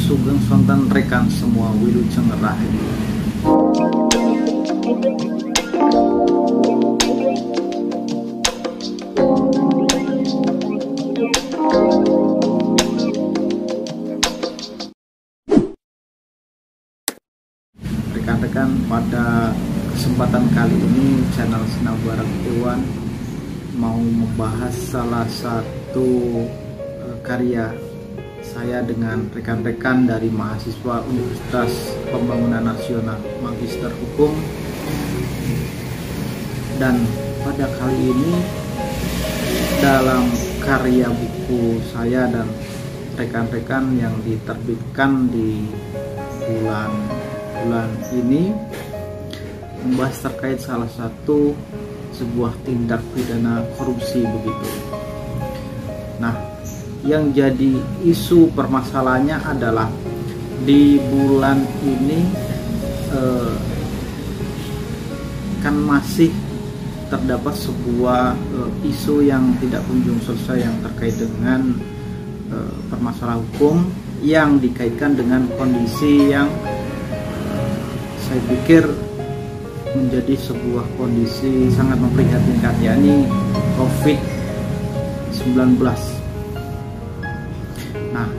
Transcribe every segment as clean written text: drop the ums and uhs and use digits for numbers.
Sugeng Sonten rekan semua Wilujeng Rahim. Rekan-rekan, pada kesempatan kali ini channel Sinabarak Dewan mau membahas salah satu karya saya dengan rekan-rekan dari mahasiswa Universitas Pembangunan Nasional Magister Hukum. Dan pada kali ini dalam karya buku saya dan rekan-rekan yang diterbitkan di bulan ini membahas terkait salah satu sebuah tindak pidana korupsi begitu. Nah, yang jadi isu permasalahannya adalah di bulan ini kan masih terdapat sebuah isu yang tidak kunjung selesai yang terkait dengan permasalahan hukum yang dikaitkan dengan kondisi yang saya pikir menjadi sebuah kondisi sangat memprihatinkan, yakni COVID-19. Nah,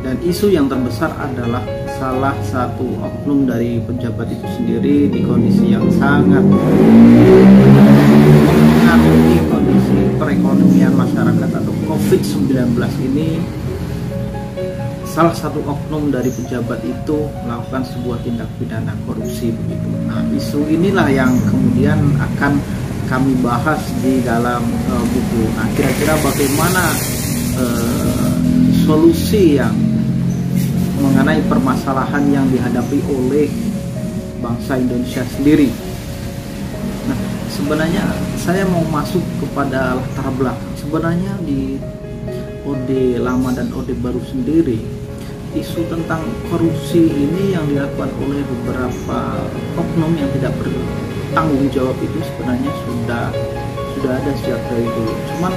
dan isu yang terbesar adalah salah satu oknum dari pejabat itu sendiri di kondisi yang sangat mempengaruhi kondisi perekonomian masyarakat atau COVID-19 ini. Salah satu oknum dari pejabat itu melakukan sebuah tindak pidana korupsi begitu. Nah, isu inilah yang kemudian akan kami bahas di dalam buku. Nah, kira-kira bagaimana solusi yang mengenai permasalahan yang dihadapi oleh bangsa Indonesia sendiri. Nah, sebenarnya saya mau masuk kepada latar belakang. Sebenarnya di Orde Lama dan Orde Baru sendiri, isu tentang korupsi ini yang dilakukan oleh beberapa oknum yang tidak bertanggung jawab itu sebenarnya sudah ada sejak dari dulu. Cuman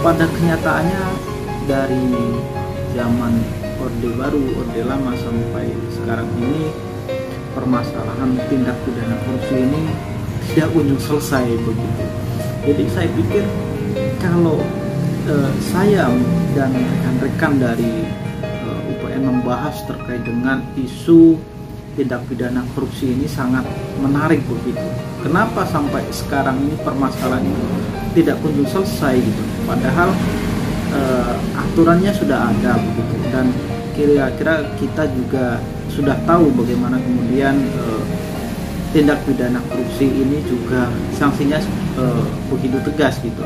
pada kenyataannya dari zaman Orde Baru, Orde Lama sampai sekarang ini permasalahan tindak pidana korupsi ini tidak kunjung selesai begitu. Jadi saya pikir kalau saya dan rekan-rekan dari UPN membahas terkait dengan isu tindak pidana korupsi ini sangat menarik begitu. Kenapa sampai sekarang ini permasalahan ini tidak kunjung selesai gitu? Padahal aturannya sudah ada begitu, dan kira-kira kita juga sudah tahu bagaimana kemudian tindak pidana korupsi ini juga sanksinya begitu tegas gitu.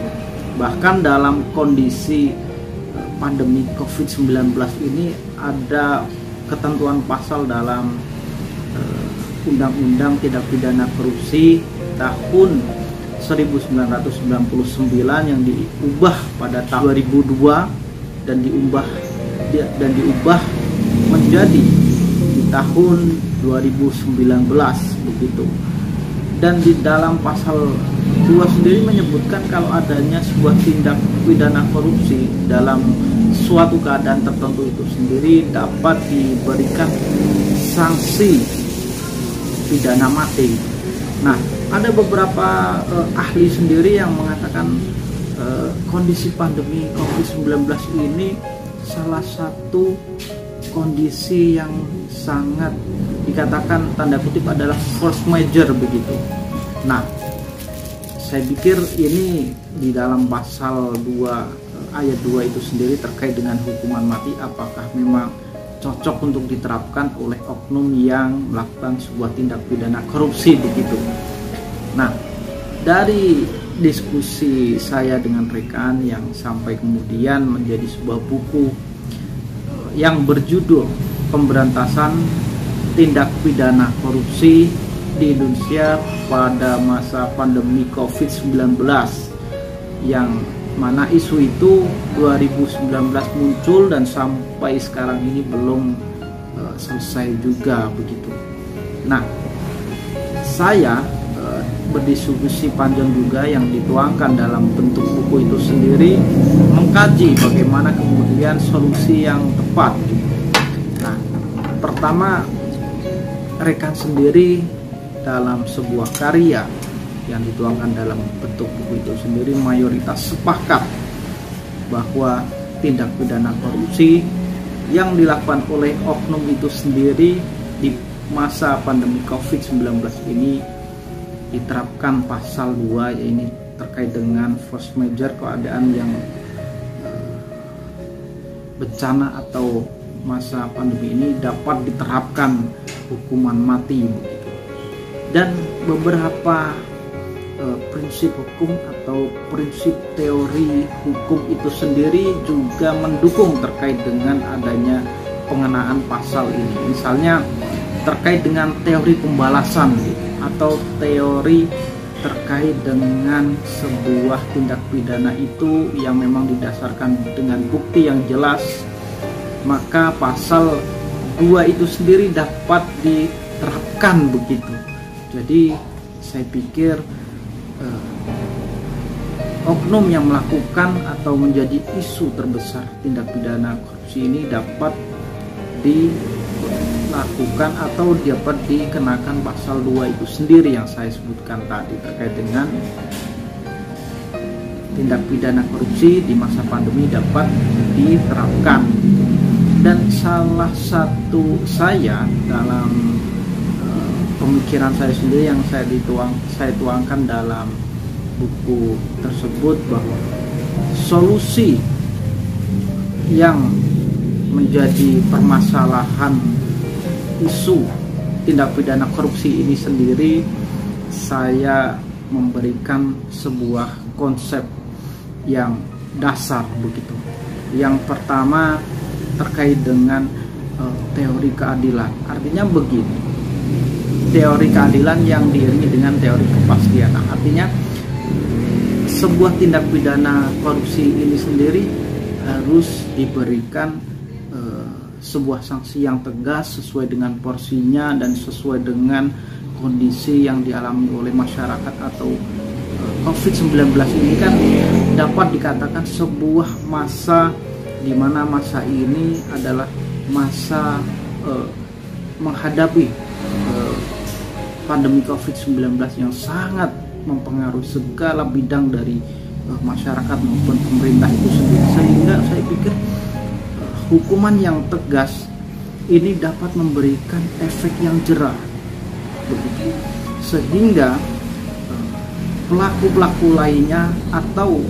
Bahkan dalam kondisi pandemi COVID-19 ini ada ketentuan pasal dalam Undang-Undang Tindak Pidana Korupsi tahun 1999 yang diubah pada tahun 2002 dan diubah menjadi di tahun 2019 begitu. Dan di dalam pasal 2 sendiri menyebutkan kalau adanya sebuah tindak pidana korupsi dalam suatu keadaan tertentu itu sendiri dapat diberikan sanksi pidana mati. Nah, ada beberapa ahli sendiri yang mengatakan kondisi pandemi COVID-19 ini salah satu kondisi yang sangat dikatakan tanda kutip adalah force major begitu. Nah, saya pikir ini di dalam pasal 2 ayat 2 itu sendiri terkait dengan hukuman mati, apakah memang cocok untuk diterapkan oleh oknum yang melakukan sebuah tindak pidana korupsi begitu. Nah, dari diskusi saya dengan rekan yang sampai kemudian menjadi sebuah buku yang berjudul Pemberantasan Tindak Pidana Korupsi di Indonesia pada masa pandemi COVID-19, yang mana isu itu 2019 muncul dan sampai sekarang ini belum selesai juga begitu. Nah, saya berdiskusi panjang juga yang dituangkan dalam bentuk buku itu sendiri, mengkaji bagaimana kemudian solusi yang tepat. Nah, Pertama, rekan sendiri dalam sebuah karya yang dituangkan dalam bentuk buku itu sendiri mayoritas sepakat bahwa tindak pidana korupsi yang dilakukan oleh oknum itu sendiri di masa pandemi COVID-19 ini diterapkan pasal 2, yaitu terkait dengan force majeure, keadaan yang bencana atau masa pandemi ini dapat diterapkan hukuman mati begitu. Dan beberapa prinsip hukum atau prinsip teori hukum itu sendiri juga mendukung terkait dengan adanya pengenaan pasal ini. Misalnya terkait dengan teori pembalasan gitu, atau teori terkait dengan sebuah tindak pidana itu yang memang didasarkan dengan bukti yang jelas, maka pasal 2 itu sendiri dapat diterapkan begitu. Jadi saya pikir oknum yang melakukan atau menjadi isu terbesar tindak pidana korupsi ini dapat dilakukan atau dapat dikenakan pasal 2 itu sendiri yang saya sebutkan tadi terkait dengan tindak pidana korupsi di masa pandemi dapat diterapkan. Dan salah satu saya dalam pemikiran saya sendiri yang saya tuangkan dalam buku tersebut, bahwa solusi yang menjadi permasalahan isu tindak pidana korupsi ini sendiri, saya memberikan sebuah konsep yang dasar begitu. Yang pertama terkait dengan teori keadilan. Artinya begini, teori keadilan yang diiringi dengan teori kepastian. Artinya sebuah tindak pidana korupsi ini sendiri harus diberikan sebuah sanksi yang tegas sesuai dengan porsinya dan sesuai dengan kondisi yang dialami oleh masyarakat. Atau COVID-19 ini kan dapat dikatakan sebuah masa di mana masa ini adalah masa menghadapi pandemi COVID-19 yang sangat mempengaruhi segala bidang dari masyarakat maupun pemerintah itu sendiri. Sehingga saya pikir hukuman yang tegas ini dapat memberikan efek yang jerah begitu, sehingga pelaku-pelaku lainnya atau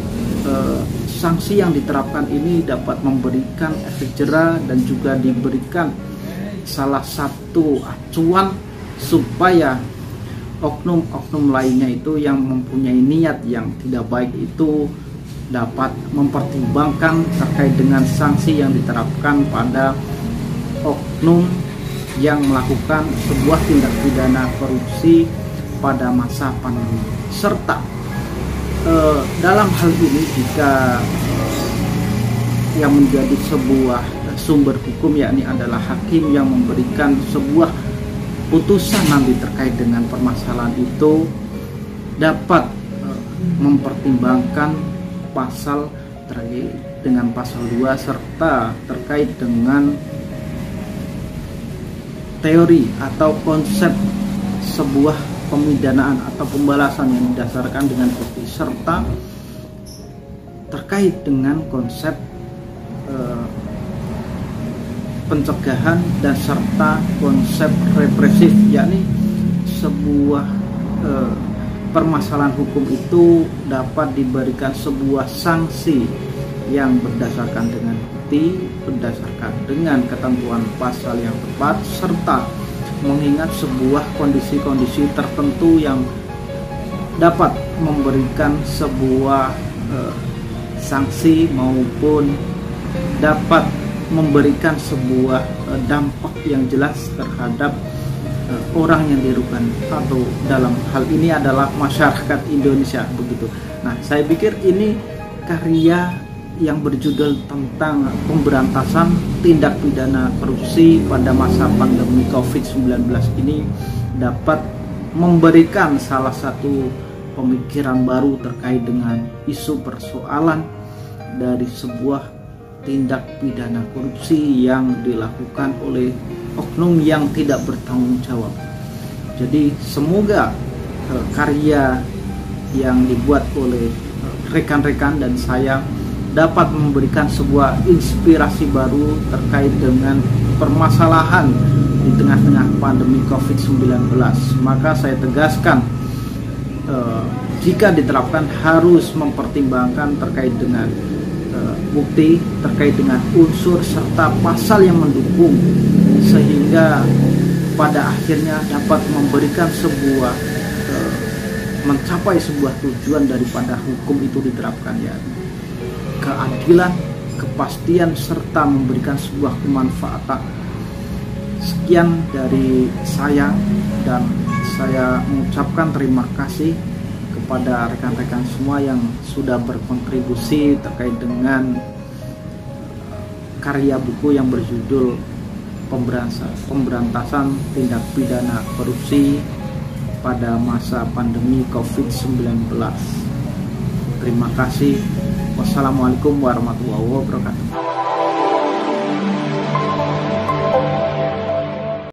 sanksi yang diterapkan ini dapat memberikan efek jerah dan juga diberikan salah satu acuan supaya oknum-oknum lainnya itu yang mempunyai niat yang tidak baik itu dapat mempertimbangkan terkait dengan sanksi yang diterapkan pada oknum yang melakukan sebuah tindak pidana korupsi pada masa pandemi. Serta dalam hal ini jika yang menjadi sebuah sumber hukum yakni adalah hakim yang memberikan sebuah putusan nanti terkait dengan permasalahan itu, dapat mempertimbangkan pasal terkait dengan pasal 2 serta terkait dengan teori atau konsep sebuah pemidanaan atau pembalasan yang didasarkan dengan bukti, serta terkait dengan konsep pencegahan dan serta konsep represif, yakni sebuah permasalahan hukum itu dapat diberikan sebuah sanksi yang berdasarkan dengan bukti, berdasarkan dengan ketentuan pasal yang tepat, serta mengingat sebuah kondisi-kondisi tertentu yang dapat memberikan sebuah sanksi maupun dapat memberikan sebuah dampak yang jelas terhadap orang yang dirugikan, atau dalam hal ini adalah masyarakat Indonesia begitu. Nah, saya pikir ini karya yang berjudul tentang pemberantasan tindak pidana korupsi pada masa pandemi COVID-19 ini dapat memberikan salah satu pemikiran baru terkait dengan isu persoalan dari sebuah tindak pidana korupsi yang dilakukan oleh oknum yang tidak bertanggung jawab. Jadi semoga karya yang dibuat oleh rekan-rekan dan saya dapat memberikan sebuah inspirasi baru terkait dengan permasalahan di tengah-tengah pandemi COVID-19. Maka saya tegaskan, jika diterapkan harus mempertimbangkan terkait dengan bukti, terkait dengan unsur serta pasal yang mendukung, sehingga pada akhirnya dapat memberikan sebuah mencapai sebuah tujuan daripada hukum itu diterapkan, ya, keadilan, kepastian, serta memberikan sebuah kemanfaatan. Sekian dari saya, dan saya mengucapkan terima kasih kepada rekan-rekan semua yang sudah berkontribusi terkait dengan karya buku yang berjudul Pemberantasan Tindak Pidana Korupsi pada masa pandemi COVID-19. Terima kasih. Wassalamualaikum warahmatullahi wabarakatuh.